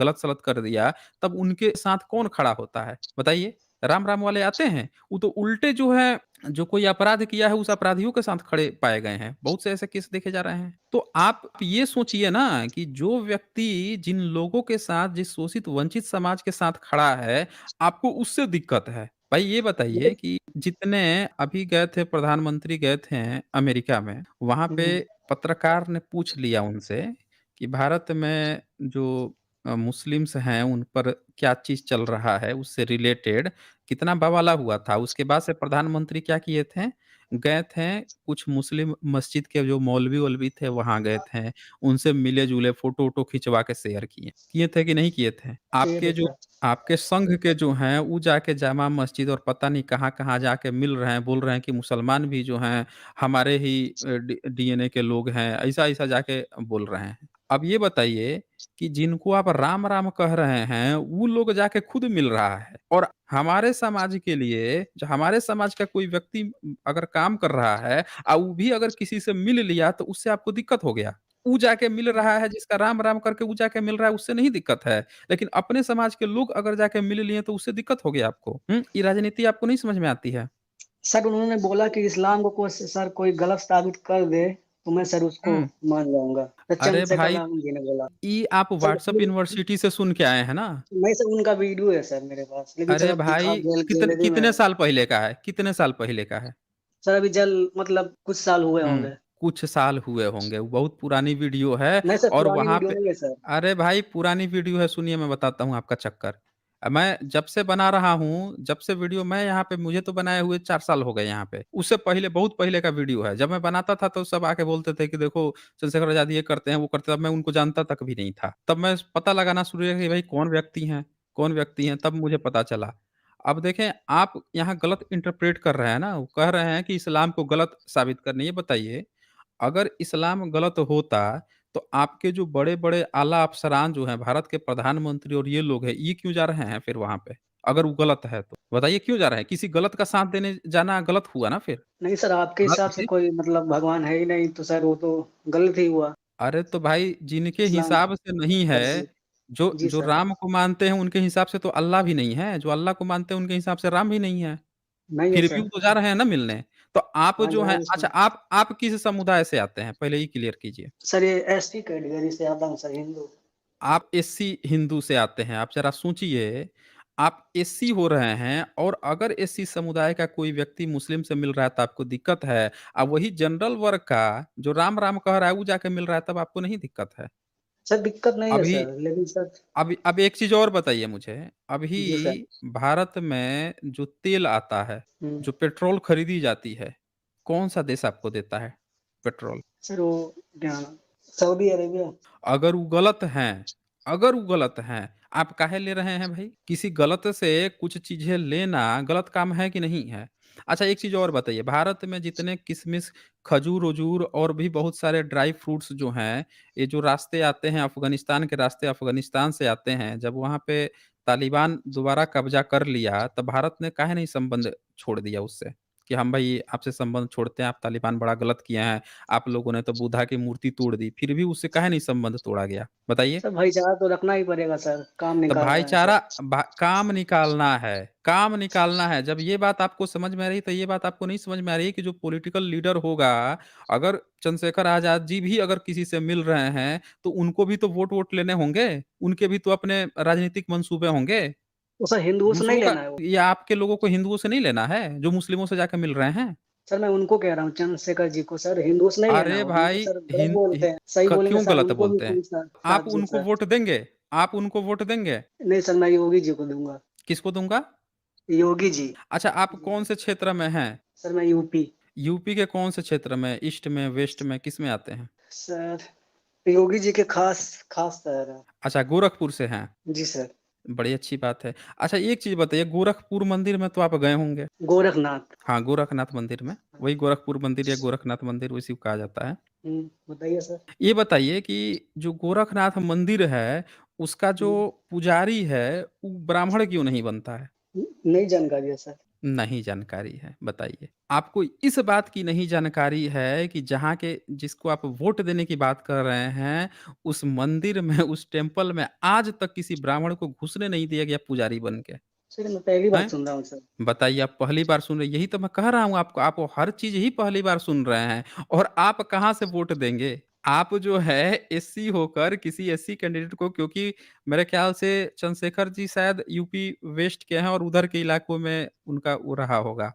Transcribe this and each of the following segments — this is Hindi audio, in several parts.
गलत-सलत कर दिया, तब उनके साथ कौन खड़ा होता है? बताइए? राम-राम वाले आते हैं, वो तो उल्टे जो है, जो कोई अपराध किया है उस अपराधियों के साथ खड़े पाए गए हैं। बहुत से ऐसे केस देखे जा रहे हैं। तो आप ये सोचिए ना कि जो व्यक्ति जिन लोगों के साथ, जिस शोषित वंचित समाज के साथ खड़ा है, आपको उससे दिक्कत है। भाई ये बताइए लेकिन कि जितने अभी गए थे, प्रधानमंत्री गए थे अमेरिका में, वहाँ पे हुँ, पत्रकार ने पूछ लिया उनसे कि भारत में जो मुस्लिम्स हैं उन पर क्या चीज़ चल रहा है, उससे रिलेटेड कितना बवाला हुआ था। उसके बाद से प्रधानमंत्री क्या किए थे, गए थे कुछ मुस्लिम मस्जिद के जो मौलवी-वौलवी थे वहाँ गए थे, उनसे मिले-जुले, फ़ोटो-वोटो खिंचवा के शेयर किए। किए थे कि नहीं किए थे? किए थे सर। आपके संघ के जो हैं, वो जाके जामा मस्जिद और पता नहीं कहाँ-कहाँ जाके मिल रहे हैं, बोल रहे हैं कि मुसलमान भी जो हैं, हमारे ही डीएनए के लोग हैं, ऐसा-ऐसा जाके बोल रहे हैं। अब ये बताइए कि जिनको आप राम-राम कह रहे हैं, वो लोग जाके खुद मिल रहा है और हमारे समाज के लिए, जो हमारे समाज का कोई व्यक्ति अगर काम कर रहा है वो भी अगर किसी से मिल लिया, तो उससे आपको दिक्कत हो गया। वो जाके मिल रहा है, जिसका राम-राम करके वो जाके मिल रहा है, उससे नहीं दिक्कत है। लेकिन अपने समाज के लोग अगर जाके मिल लिए, तो उससे दिक्कत हो गया आपको। ये राजनीति आपको नहीं समझ में आती है? सर उन्होंने बोला कि इस्लाम को कोई सर कोई गलत साबित कर दे, तो मैं सर उसको हुँ। मान जाऊँगा। तो अरे चंद्रशेखर भाई, रावण जी ने बोला। ये आप सर व्हाट्सएप यूनिवर्सिटी से सुन के आए हैं ना? नहीं सर उनका वीडियो है सर मेरे पास, लेकिन सर अरे अब दिखा भाई, गैलरी में कितने है। साल पहले का है? कितने साल पहले का है? सर अभी मतलब कुछ साल हुए हुँ, होंगे। कुछ साल हुए होंगे, वो बहुत पुरानी वीडियो है नहीं सर और पुरानी वहाँ वीडियो पे नहीं है सर। अरे भाई, पुरानी वीडियो है, सुनिए मैं बताता हूँ आपका चक्कर। मैं जब से बना रहा हूँ, जब से वीडियो मैं यहाँ पे, मुझे तो बनाए हुए 4 साल हो गए यहाँ पे। उससे पहले, बहुत पहले का वीडियो है। जब मैं बनाता था तो सब आके बोलते थे कि देखो चंद्रशेखर आज़ाद ये करते हैं, वो करते हैं। तब मैं उनको जानता तक भी नहीं था। तब मैं पता लगाना शुरू किया कि भाई कौन व्यक्ति हैं, कौन व्यक्ति हैं, तब मुझे पता चला। अब देखें, आप यहाँ गलत इंटरप्रेट कर रहे हैं ना, वो कह रहे हैं कि इस्लाम को गलत साबित करना। ये बताइए, अगर इस्लाम गलत होता, तो आपके जो बड़े-बड़े आला अफ़सरान जो हैं, भारत के प्रधानमंत्री और ये लोग हैं, ये क्यों जा रहे हैं फिर वहाँ पे? अगर वो गलत है तो? बताइए क्यों जा रहे हैं? किसी गलत का साथ देने जाना गलत हुआ ना फिर? नहीं सर आपके बात हिसाब से समझिए। कोई भगवान है ही नहीं, तो सर वो तो गलत ही हुआ। अरे तो भाई, जिनके इस्लाम हिसाब से नहीं है, धर्म। जो जी जो सर। राम को मानते हैं उनके हिसाब से तो अल्लाह भी नहीं है, जो अल्लाह को मानते हैं उनके हिसाब से राम भी नहीं है। नहीं है फिर भी सर। वो तो जा रहे हैं ना मिलने। तो आप हाँ, जो हैं, जाहिर सी अच्छा, आप किस समुदाय से आते हैं? पहले ये क्लियर कीजिए। सर ये एसटी कैटेगरी से आता हूँ सर हिंदू। आप एससी हिंदू से आते हैं। आप ज़रा सोचिए, आप एससी हो रहे हैं और अगर एससी समुदाय का कोई व्यक्ति मुस्लिम से मिल रहा है तो आपको दिक्कत है। वही जनरल वर्ग का जो राम-राम कह रहा है वो जाके मिल रहा है, तब आपको नहीं दिक्कत है। सर दिक्कत नहीं है अभी सर, लेकिन सर अभी अब एक चीज़ और बताइए मुझे, अभी जी सर। भारत में जो तेल आता है, हुँ। जो पेट्रोल खरीदी जाती है, कौन-सा देश आपको देता है पेट्रोल? सर वो क्या सऊदी अरेबिया। अगर वो गलत हैं, अगर वो गलत हैं, आप काहे ले रहे हैं भाई? किसी गलत से कुछ चीज़ें लेना गलत काम है कि नहीं है? अच्छा, एक चीज़ और बताइए, भारत में जितने किशमिश, खजूर-वजूर और भी बहुत सारे ड्राई फ्रूट्स जो हैं, ये जो रास्ते आते हैं अफ़गानिस्तान के रास्ते, अफ़गानिस्तान से आते हैं, जब वहाँ पे तालिबान दोबारा कब्ज़ा कर लिया, तब भारत ने काहे नहीं संबंध छोड़ दिया उससे? कि हम भाई आपसे संबंध छोड़ते हैं, आप तालिबान बड़ा गलत किए हैं। आप लोगों ने तो बुद्धा की मूर्ति तोड़ दी, फिर भी उससे काहे नहीं संबंध तोड़ा गया? बताइए? सर भाईचारा तो रखना ही पड़ेगा सर, काम तो निकाल रहे हैं भाईचारा, सर। काम निकालना है, काम निकालना है। जब ये बात आपको समझ में आ रही है, तो ये बात आपको नहीं समझ में आ रही है कि जो पॉलिटिकल लीडर होगा, अगर चंद्रशेखर आज़ाद जी भी अगर किसी से मिल रहे हैं, तो उनको भी तो वोट-वोट लेने होंगे, उनके भी तो अपने राजनीतिक मंसूबे होंगे। तो सर हिंदुओं से नहीं दूसरों का लेना है वो। या आपके लोगों को हिंदुओं से नहीं लेना है, जो मुस्लिमों से जाके मिल रहे हैं? सर मैं उनको कह रहा हूँ चंद्रशेखर जी को सर हिंदुओं से नहीं लेना अरे है, वो तो भाई, सर गलत हिन हि बोलते हैं। सही क बोलेंगे क्यों सर गलत उनको भी बोलते हैं? कोई सर आप साथ जी उनको सर। वोट देंगे? आप उनको वोट देंगे? नहीं सर मैं योगी जी को दूँगा। किसको दूँगा? योगी जी। अच्छा, आप जी कौन सर। से क्षेत्र में हैं? सर मैं यूपी। यूपी के कौन से क्षेत्र में? ईस्ट में, वेस्ट में, किस में आते हैं? सर योगी जी के खास खास शहर है। अच्छा, गोरखपुर से हैं। जी सर। बड़ी अच्छी बात है। अच्छा, एक चीज़ बताइए, गोरखपुर मंदिर में तो आप गए होंगे? गोरखनाथ। हाँ, गोरखनाथ मंदिर में। वही गोरखपुर मंदिर या गोरखनाथ मंदिर, उसी को कहा जाता है। बताइए सर। ये बताइए कि जो गोरखनाथ मंदिर है, उसका जो हुँ, पुजारी है, वो ब्राह्मण क्यों नहीं बनता है? नहीं जानकारी है सर। नहीं जानकारी है, बताइए। आपको इस बात की नहीं जानकारी है कि जहाँ के जिसको आप वोट देने की बात कर रहे हैं, उस मंदिर में, उस टेम्पल में आज तक किसी ब्राह्मण को घुसने नहीं दिया गया पुजारी बन के, सर मैं पहली बार हैं? सुन रहा हूँ सर। बताइए, आप पहली बार सुन रहे हैं, यही तो मैं कह रहा हूँ आपको, आप हर चीज़ ही पहली बार सुन रहे हैं और आप कहाँ से वोट देंगे? आप जो है एससी होकर किसी एससी कैंडिडेट को, क्योंकि मेरे ख्याल से चंद्रशेखर जी शायद यूपी वेस्ट के हैं और उधर के इलाकों में उनका वो रहा होगा।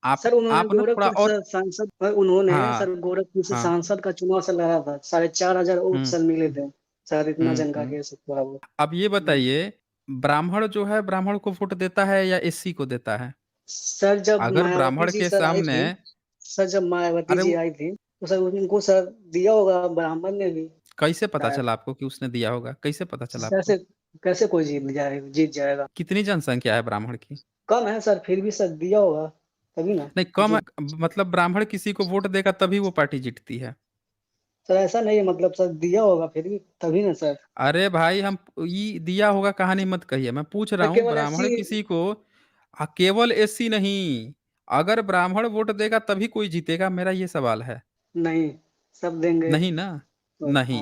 सर उन्होंने आप ना थोड़ा गोरखपुर और से सांसद उन्होंने हाँ, सर गोरखपुर से हाँ। सांसद का चुनाव से लड़ा था, 4,500 वोट हुँ, सर मिले थे। सर इतना हुँ, जनता हुँ। के से थोड़ा बहुत। अब ये बताइए, ब्राह्मण जो है ब्राह्मण को वोट देता है या एससी को देता है? सर जब अगर मायावती ब्राह्मण जी के सर आई सामने थी, सर जब मायावती अरे जी वो आई थी, तो सर उनको सर दिया होगा ब्राह्मण ने भी कैसे पता शायद। चला आपको कि उसने दिया होगा? कैसे पता चला आपको? कैसे कैसे कोई जीत जाएगा? कितनी जनसंख्या है ब्राह्मण की? कम है सर, फिर भी सर दिया होगा, तभी ना नहीं, कम है, जीत। मतलब ब्राह्मण किसी को वोट देगा तभी वो पार्टी जीतती है। सर ऐसा नहीं है, मतलब सर दिया होगा फिर भी तभी ना सर। अरे भाई, हम ये दिया होगा कहानी मत कहिए। मैं पूछ रहा सर हूँ केवल ब्राह्मण ऐसी किसी को केवल एससी नहीं, अगर ब्राह्मण वोट देगा तभी कोई जीतेगा, मेरा ये सवाल है। नहीं, सब देंगे नहीं ना? तो नहीं।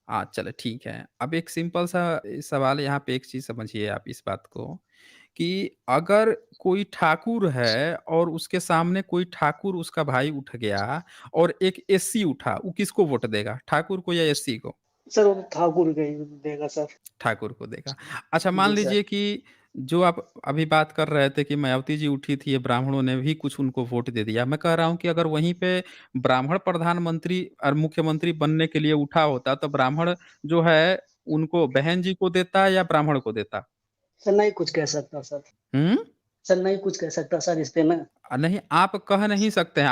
हाँ। चलो ठीक है। अब एक सिंपल सा सवाल यहाँ पे, एक चीज़ समझिए आप इस बात को कि अगर कोई ठाकुर है और उसके सामने कोई ठाकुर उसका भाई उठ गया और एक एससी उठा, वो किसको वोट देगा? ठाकुर को या एससी को? सर वो तो ठाकुर का ही देगा सर। ठाकुर को देगा। अच्छा, मान जी सर। लीजिए कि जो आप अभी बात कर रहे थे कि मायावती जी उठी थी, ये ब्राह्मणों ने भी कुछ उनको वोट दे दिया। मैं कह रहा हूँ कि अगर वहीं पे ब्राह्मण प्रधानमंत्री और मुख्यमंत्री बनने के लिए उठा होता, तो ब्राह्मण जो है उनको बहन जी को देता या ब्राह्मण को देता? सर नहीं कुछ कह सकता सर। हुँ? सर नहीं कुछ कह सकता सर इस पे मैं। नहीं, आप कह नहीं सकते हैं।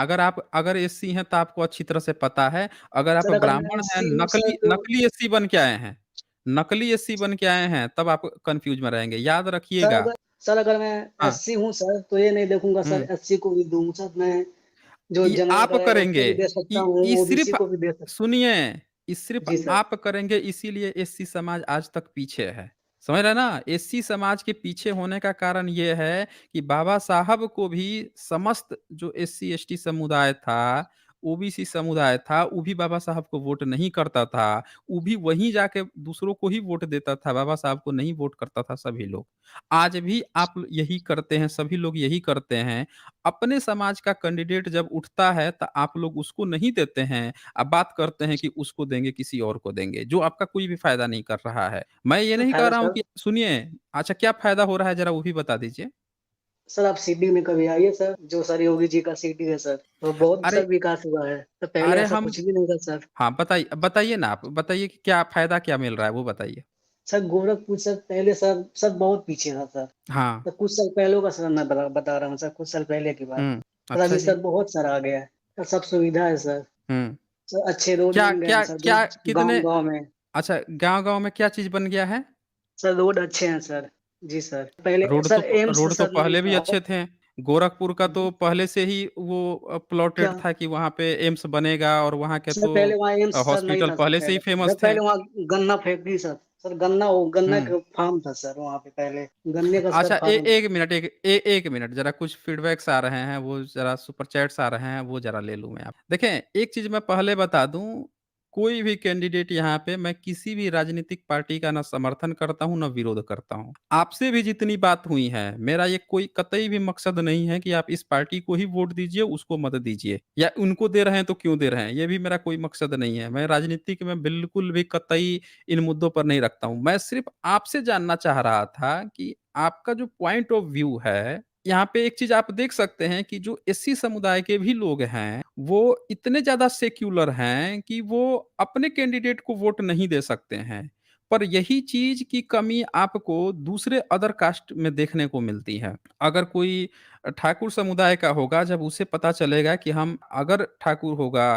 अगर एससी हैं तो आपको अच्छी तरह से पता है। अगर आप सर अगर मैं ब्राह्मण हैं, एससी हूँ सर नकली तो नकली एससी बन के आए हैं, नकली एससी बन के आए हैं, तब आप कन्फ्यूज़ में रहेंगे। याद सर रखिएगा। अगर सर अगर मैं हाँ, एससी हूँ सर तो ये नहीं देखूँगा सर हुँ। एससी को भी दूँ सर, मैं जो ये जनरल आप रहेगा उसको करेंगे। भी दे सकता हूँ, ये ओबीसी सिर्फ़ को भी दे सकता। सुनिए, ये सिर्फ़ जी सर। आप करेंगे, इसीलिए एससी समाज आज तक पीछे है। समझ रहे हैं ना? एससी समाज के पीछे होने का कारण ये है कि बाबा साहब को भी समस्त जो एससी एसटी समुदाय था, ओबीसी समुदाय था, वो भी बाबा साहब को वोट नहीं करता था। वो भी वहीं जाके दूसरों को ही वोट देता था, बाबा साहब को नहीं वोट करता था सभी लोग। आज भी आप यही करते हैं, सभी लोग यही करते हैं। अपने समाज का कैंडिडेट जब उठता है तो आप लोग उसको नहीं देते हैं। आप बात करते हैं कि उसको देंगे, किसी और को देंगे, जो आपका कोई भी फ़ायदा नहीं कर रहा है। मैं ये नहीं कह फ़ायदा रहा हूँ सर। कि सुनिए, अच्छा क्या फ़ायदा हो रहा है ज़रा वो भी बता दीजिए? सर आप सिटी में कभी आइए सर, जो सर योगी जी का सिटी है सर, तो बहुत अरे सर विकास हुआ है। तो पहले अरे ऐसा हम कुछ भी नहीं था सर। हाँ, बताइए ना, आप बताइए कि क्या फ़ायदा क्या मिल रहा है, वो बताइए? सर गोरखपुर सर पहले सर बहुत पीछे था सर। हाँ। तो कुछ साल पहले का सर मैं बता रहा हूँ सर, कुछ साल पहले की बात। हुँ। और अच्छा अभी जी। सर बहुत सर आ गया है। सर सब सुविधा है सर। हुँ। सर अच्छे रोड क्या बन गए हैं क्या सर क्या कितने गाँव-गाँव में। अच्छा, गाँव-गाँव में क्या चीज़ बन गया है? सर रोड अच्छे हैं सर। जी सर। पहले सर एम्स रोड तो सर नहीं पहले भी था। अच्छे थे। गोरखपुर का तो पहले से ही वो क्या? प्लॉटेड था कि वहाँ पे एम्स बनेगा और वहाँ के सर तो पहले वहाँ एम्स सर नहीं हॉस्पिटल था सर पहले से ही पहले। फ़ेमस सर थे। पहले वहाँ गन्ना फैक्ट्री सर। सर गन्ना हुँ। का फार्म था सर वहाँ पे पहले। गन्ने का सर अच्छा, फार्म। 1 मिनट, ज़रा कुछ फीडबैक्स आ रहे हैं, वो ज़रा सुपर चैट्स आ रहे हैं, वो ज़रा ले लूँ मैं आप देखें, एक चीज़ मैं पहले बता दूँ, कोई भी कैंडिडेट यहाँ पे मैं किसी भी राजनीतिक पार्टी का ना समर्थन करता हूँ, ना विरोध करता हूँ। आपसे भी जितनी बात हुई है, मेरा ये कोई कतई भी मकसद नहीं है कि आप इस पार्टी को ही वोट दीजिए, उसको मत दीजिए या उनको दे रहे हैं तो क्यों दे रहे हैं, ये भी मेरा कोई मकसद नहीं है। मैं राजनीतिक में बिल्कुल भी कतई इन मुद्दों पर नहीं रखता हूँ। मैं सिर्फ़ आपसे जानना चाह रहा था कि आपका जो पॉइंट ऑफ व्यू है, यहाँ पे एक चीज़ आप देख सकते हैं कि जो एससी समुदाय के भी लोग हैं, वो इतने ज़्यादा सेक्युलर हैं कि वो अपने कैंडिडेट को वोट नहीं दे सकते हैं। पर यही चीज़ की कमी आपको दूसरे अदर कास्ट में देखने को मिलती है। अगर कोई ठाकुर समुदाय का होगा, जब उसे पता चलेगा कि हम अगर ठाकुर होगा,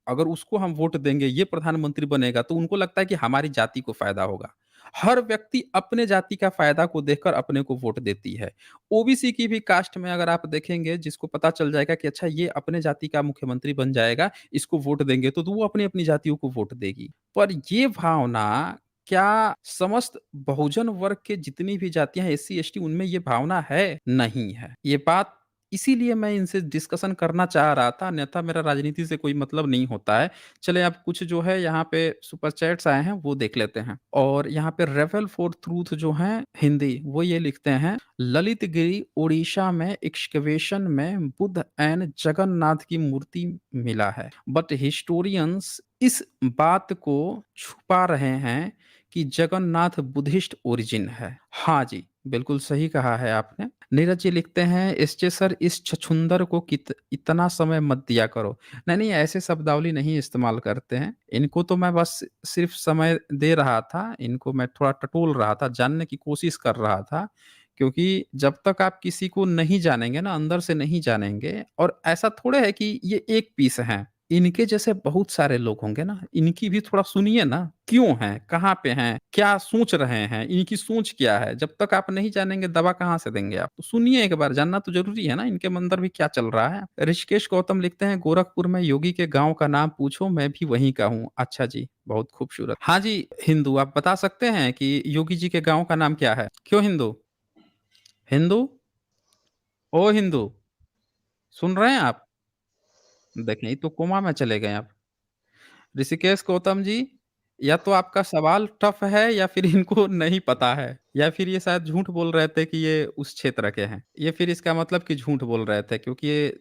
अगर उसको हम वोट देंगे, ये प्रधानमंत्री बनेगा, तो उनको लगता है कि हमारी जाति को फ़ायदा होगा। हर व्यक्ति अपने जाति का फ़ायदा को देखकर अपने को वोट देती है। ओबीसी की भी कास्ट में अगर आप देखेंगे, जिसको पता चल जाएगा कि अच्छा ये अपने जाति का मुख्यमंत्री बन जाएगा, इसको वोट देंगे, तो वो अपनी-अपनी जातियों को वोट देगी। पर ये भावना क्या समस्त बहुजन वर्ग के जितनी भी जातियाँ हैं एससी, एसटी उनमें ये भावना है? नहीं है। ये बात इसीलिए मैं इनसे डिस्कशन करना चाह रहा था, अन्यथा मेरा राजनीति से कोई मतलब नहीं होता है। चलिए अब कुछ जो है यहाँ पे सुपर चैट्स आए हैं, वो देख लेते हैं। और यहाँ पे रेबल फॉर ट्रूथ जो हैं हिंदी, वो ये लिखते हैं, ललित गिरी ओडिशा में एक्सकवेशन में बुद्ध एंड जगन्नाथ की मूर्ति मिला है। बट हिस्टोरियंस इस बात को छुपा रहे हैं कि जगन्नाथ बुद्धिस्ट ओरिजिन है। हाँ जी, बिल्कुल सही कहा है आपने। नीरज जी लिखते हैं, एसजे सर इस छछूंदर को इतना समय मत दिया करो। नहीं, नहीं ऐसे शब्दावली नहीं इस्तेमाल करते हैं। इनको तो मैं बस सिर्फ समय दे रहा था, इनको मैं थोड़ा टटोल रहा था, जानने की कोशिश कर रहा था। क्योंकि जब तक आप किसी को नहीं जानेंगे ना, अंदर से नहीं जानेंगे, और ऐसा थोड़े है कि ये एक पीस हैं। इनके जैसे बहुत सारे लोग होंगे ना, इनकी भी थोड़ा सुनिए ना, क्यों हैं, कहाँ पे हैं, क्या सोच रहे हैं, इनकी सोच क्या है। जब तक आप नहीं जानेंगे, दवा कहाँ से देंगे आप। तो सुनिए एक बार, जानना तो जरूरी है ना इनके अंदर भी क्या चल रहा है। ऋषिकेश गौतम लिखते हैं, गोरखपुर में योगी के गांव का नाम पूछो, मैं भी वहीं का हूँ। अच्छा जी, बहुत खूबसूरत। हाँ जी हिंदू, आप बता सकते हैं कि योगी जी के गांव का नाम क्या है? क्यों हिंदू? हिंदू, ओ हिंदू, सुन रहे हैं आप? देखें, ये तो कोमा में चले गए आप। ऋषिकेश गौतम जी, या तो आपका सवाल टफ है या फिर इनको नहीं पता है, या फिर ये शायद झूठ बोल रहे थे कि ये उस क्षेत्र के हैं। ये फिर इसका मतलब कि झूठ बोल रहे थे, क्योंकि ये